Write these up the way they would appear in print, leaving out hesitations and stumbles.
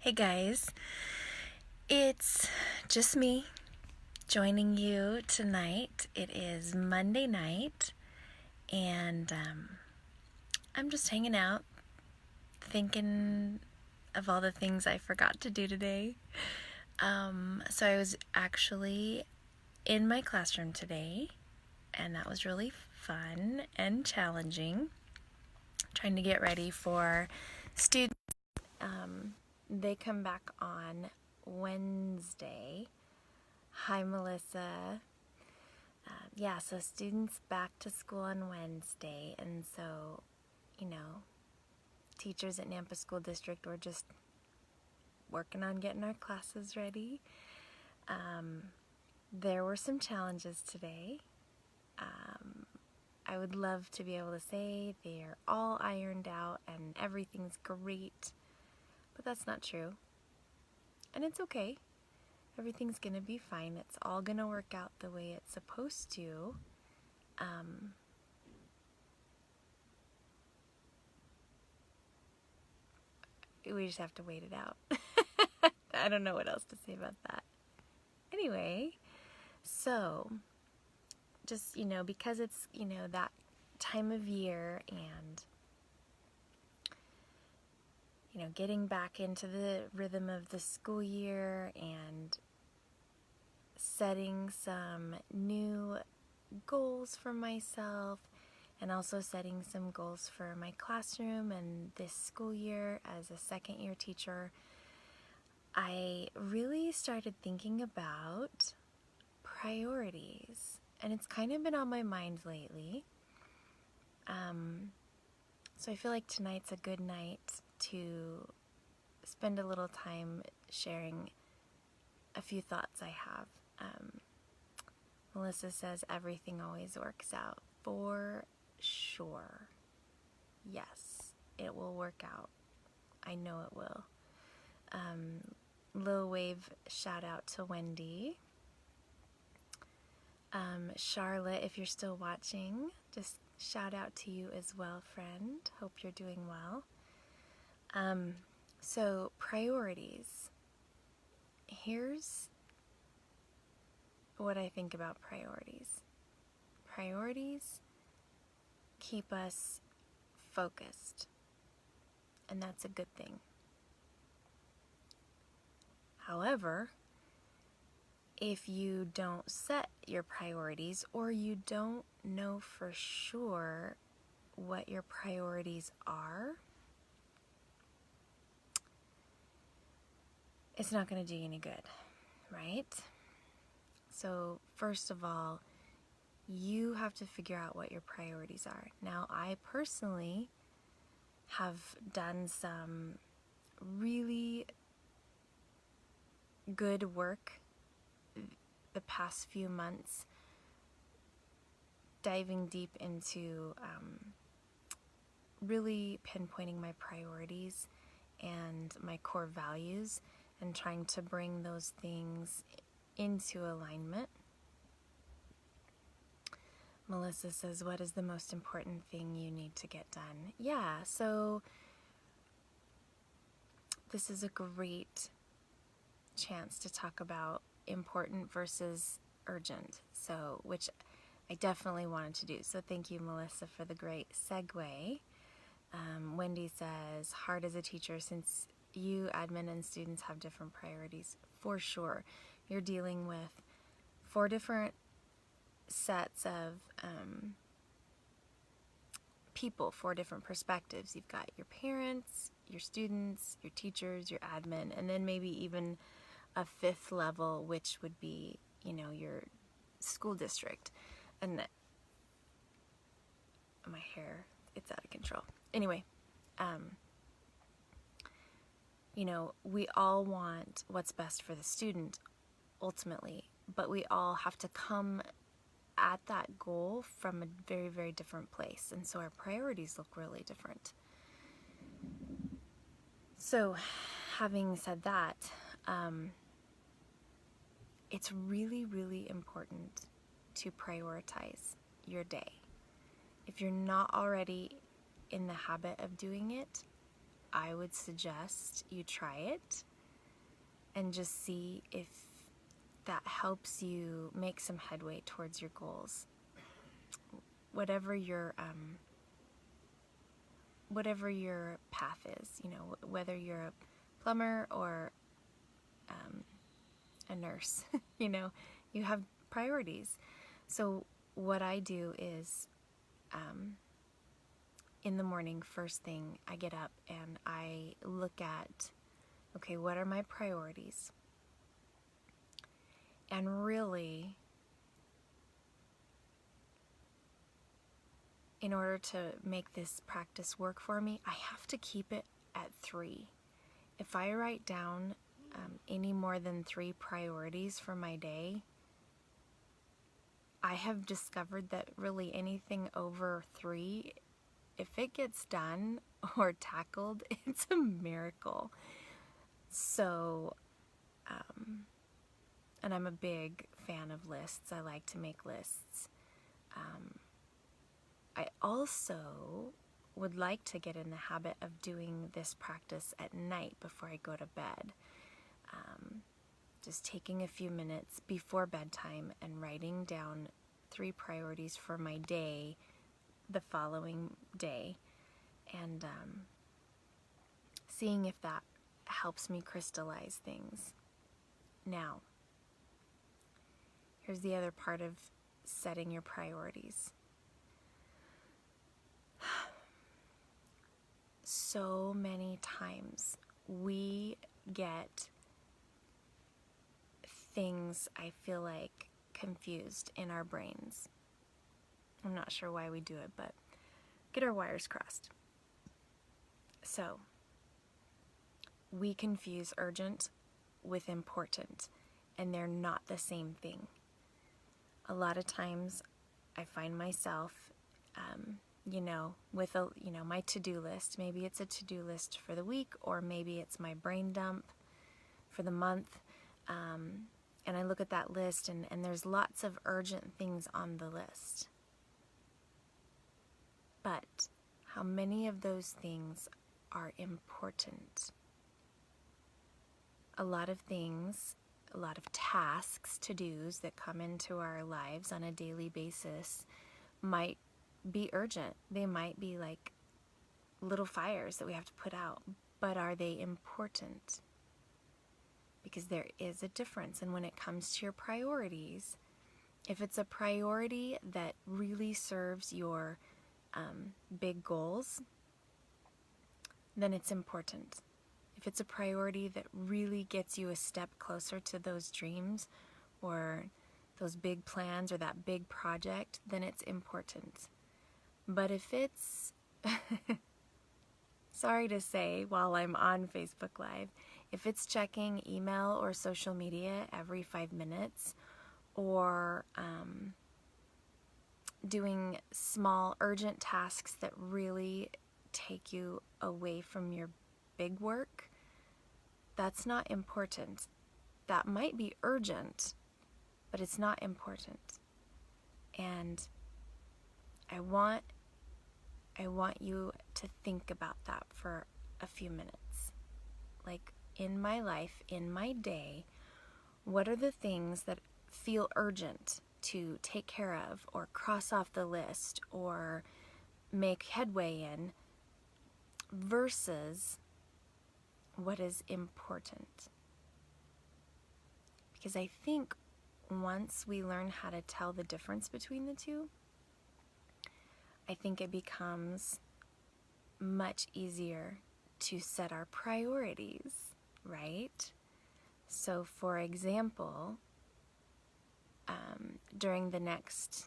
Hey guys, it's just me joining you tonight. It is Monday night, and I'm just hanging out, thinking of all the things I forgot to do today. So I was actually in my classroom today, and that was really fun and challenging, trying to get ready for students. They come back on Wednesday. Hi, Melissa. So students back to school on Wednesday, and so, teachers at Nampa School District were just working on getting our classes ready. There were some challenges today. I would love to be able to say they're all ironed out and everything's great, but that's not true. And it's okay. Everything's gonna be fine. It's all gonna work out the way it's supposed to. We just have to wait it out. I don't know what else to say about that. Anyway, so just, because it's, that time of year and, getting back into the rhythm of the school year and setting some new goals for myself and also setting some goals for my classroom and this school year as a second year teacher, I really started thinking about priorities, and it's kind of been on my mind lately. So I feel like tonight's a good night to spend a little time sharing a few thoughts I have. Melissa says everything always works out. For sure. Yes, it will work out. I know it will. Lil Wave shout out to Wendy. Charlotte, if you're still watching, just shout out to you as well, friend. Hope you're doing well. So priorities. Here's what I think about priorities. Priorities keep us focused, and that's a good thing. However, if you don't set your priorities or you don't know for sure what your priorities are, it's not going to do you any good, right? So first of all, you have to figure out what your priorities are. Now, I personally have done some really good work the past few months, diving deep into really pinpointing my priorities and my core values and trying to bring those things into alignment. Melissa says, what is the most important thing you need to get done? Yeah, so this is a great chance to talk about important versus urgent, so which I definitely wanted to do. So thank you, Melissa, for the great segue. Wendy says, hard as a teacher since you, admin, and students have different priorities. For sure. You're dealing with 4 different sets of people, 4 different perspectives. You've got your parents, your students, your teachers, your admin, and then maybe even a 5th level, which would be, your school district. And my hair, it's out of control. Anyway, we all want what's best for the student ultimately, but we all have to come at that goal from a very, very different place. And so our priorities look really different. So having said that, it's really, really important to prioritize your day. If you're not already in the habit of doing it, I would suggest you try it. and just see if that helps you make some headway towards your goals. Whatever your path is, whether you're a plumber or a nurse, you have priorities. So what I do is, in the morning, first thing, I get up and I look at, okay, what are my priorities? And really, in order to make this practice work for me, I have to keep it at 3. If I write down any more than 3 priorities for my day, I have discovered that really anything over 3, if it gets done or tackled, it's a miracle. So, and I'm a big fan of lists. I like to make lists. I also would like to get in the habit of doing this practice at night before I go to bed. Just taking a few minutes before bedtime and writing down 3 priorities for my day, the following day, and seeing if that helps me crystallize things. Now, here's the other part of setting your priorities. So many times we get things, I feel like, confused in our brains. I'm not sure why we do it, but get our wires crossed. So, we confuse urgent with important, and they're not the same thing. A lot of times I find myself, with my to-do list. Maybe it's a to-do list for the week, or maybe it's my brain dump for the month. And I look at that list, and there's lots of urgent things on the list. But how many of those things are important? A lot of things, a lot of tasks, to-dos that come into our lives on a daily basis might be urgent. They might be like little fires that we have to put out. But are they important? Because there is a difference. And when it comes to your priorities, if it's a priority that really serves your big goals, then it's important. If it's a priority that really gets you a step closer to those dreams or those big plans or that big project, then it's important. But if it's, sorry to say, while I'm on Facebook Live, if it's checking email or social media every 5 minutes, or doing small urgent tasks that really take you away from your big work, that's not important. That might be urgent, but it's not important. And I want you to think about that for a few minutes. Like, in my life, in my day, what are the things that feel urgent to take care of or cross off the list or make headway in versus what is important? Because I think once we learn how to tell the difference between the two, I think it becomes much easier to set our priorities, right? So, for example, during the next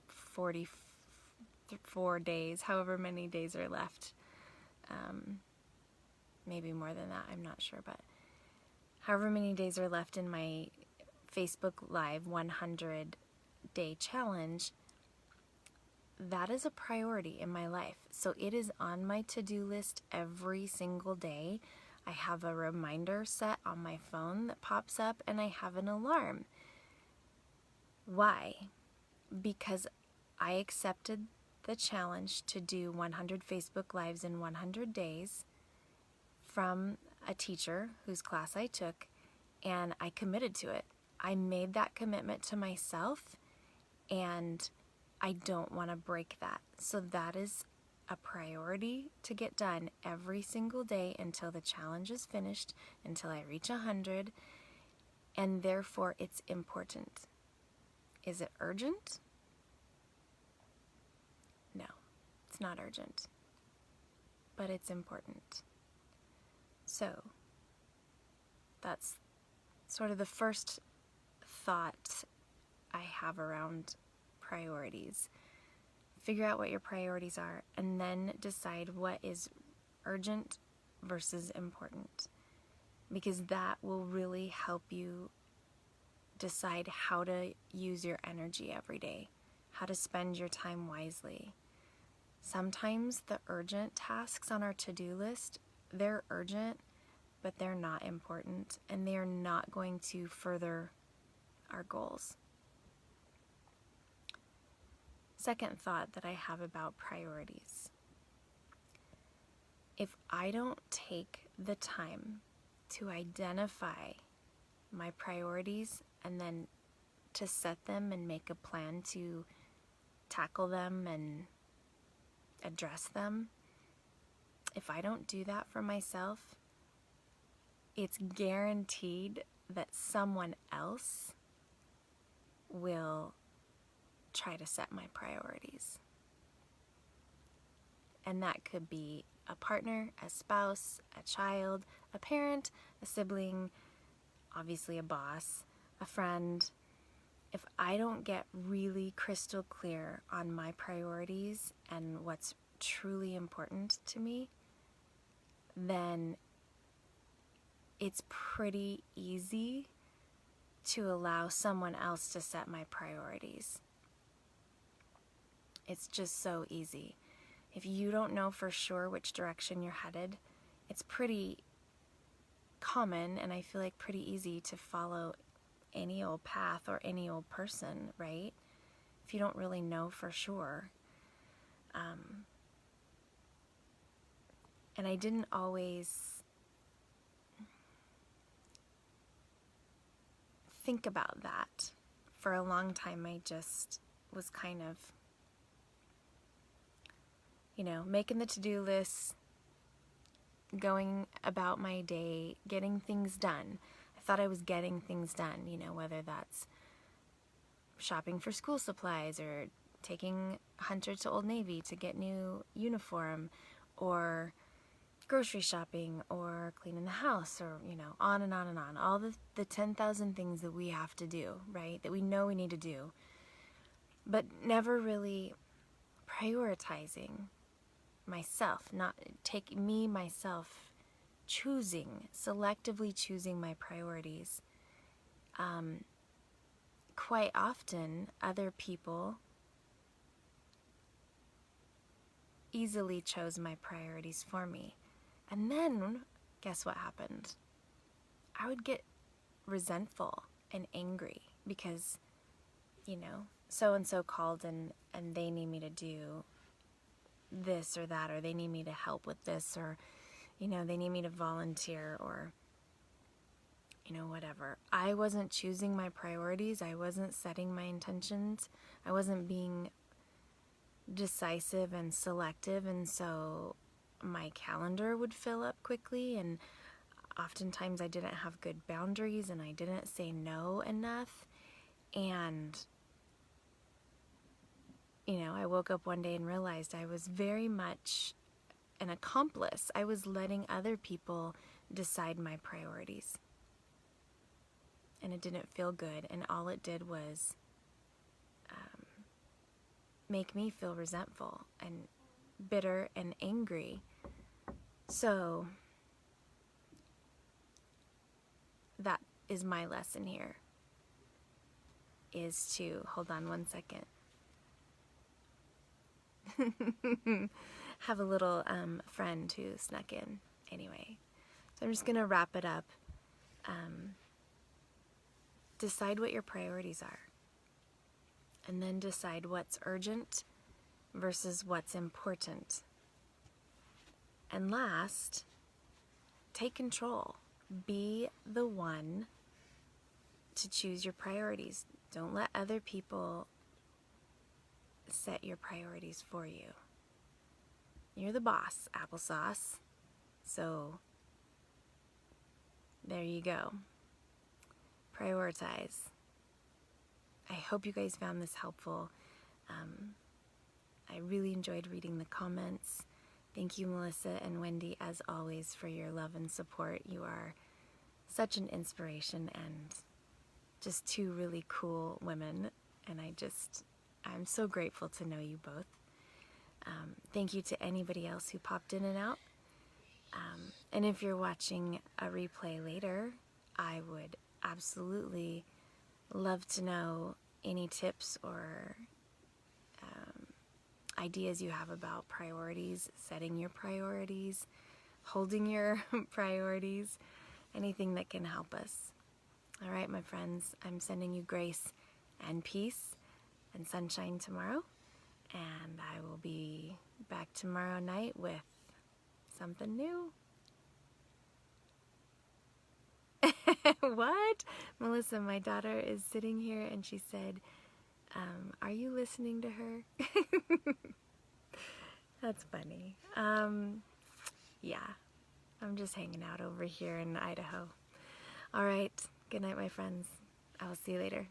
44 days, however many days are left, maybe more than that, I'm not sure, but however many days are left in my Facebook Live 100-day challenge, that is a priority in my life. So it is on my to-do list every single day. I have a reminder set on my phone that pops up, and I have an alarm. Why? Because I accepted the challenge to do 100 Facebook Lives in 100 days from a teacher whose class I took, and I committed to it. I made that commitment to myself, and I don't want to break that. So that is a priority to get done every single day until the challenge is finished, until I reach 100, and therefore it's important. Is it urgent? No, it's not urgent, but it's important. So that's sort of the first thought I have around priorities. Figure out what your priorities are, and then decide what is urgent versus important, because that will really help you decide how to use your energy every day, how to spend your time wisely. Sometimes the urgent tasks on our to-do list, they're urgent, but they're not important, and they are not going to further our goals. Second thought that I have about priorities. If I don't take the time to identify my priorities and then to set them and make a plan to tackle them and address them, if I don't do that for myself, it's guaranteed that someone else will try to set my priorities. And that could be a partner, a spouse, a child, a parent, a sibling, obviously a boss, a friend. If I don't get really crystal clear on my priorities and what's truly important to me, then it's pretty easy to allow someone else to set my priorities. It's just so easy. If you don't know for sure which direction you're headed, it's pretty common, and I feel like pretty easy to follow any old path or any old person, right? If you don't really know for sure. And I didn't always think about that. For a long time, I just was kind of, making the to-do list, going about my day, getting things done. I thought I was getting things done, whether that's shopping for school supplies or taking Hunter to Old Navy to get new uniform, or grocery shopping, or cleaning the house, or, on and on and on. All the 10,000 things that we have to do, right? That we know we need to do, but never really prioritizing myself, myself, selectively choosing my priorities. Quite often, other people easily chose my priorities for me. And then, guess what happened? I would get resentful and angry because, so-and-so called and they need me to do this or that, or they need me to help with this, or, they need me to volunteer, or, whatever. I wasn't choosing my priorities. I wasn't setting my intentions. I wasn't being decisive and selective, and so my calendar would fill up quickly, and oftentimes I didn't have good boundaries, and I didn't say no enough, and I woke up one day and realized I was very much an accomplice. I was letting other people decide my priorities, and it didn't feel good, and all it did was make me feel resentful and bitter and angry. So that is my lesson here, is to, hold on one second, have a little friend who snuck in. Anyway, so I'm just going to wrap it up. Decide what your priorities are, and then decide what's urgent versus what's important. And last, take control. Be the one to choose your priorities. Don't let other people set your priorities for you. You're the boss, applesauce. So there you go. Prioritize. I hope you guys found this helpful. I really enjoyed reading the comments. Thank you, Melissa and Wendy, as always, for your love and support. You are such an inspiration and just two really cool women. And I'm so grateful to know you both. Thank you to anybody else who popped in and out. And if you're watching a replay later, I would absolutely love to know any tips or ideas you have about priorities, setting your priorities, holding your priorities, anything that can help us. All right, my friends, I'm sending you grace and peace and sunshine tomorrow, and I will be back tomorrow night with something new. What? Melissa, my daughter, is sitting here and she said, are you listening to her? That's funny. Yeah, I'm just hanging out over here in Idaho. All right, good night, my friends. I will see you later.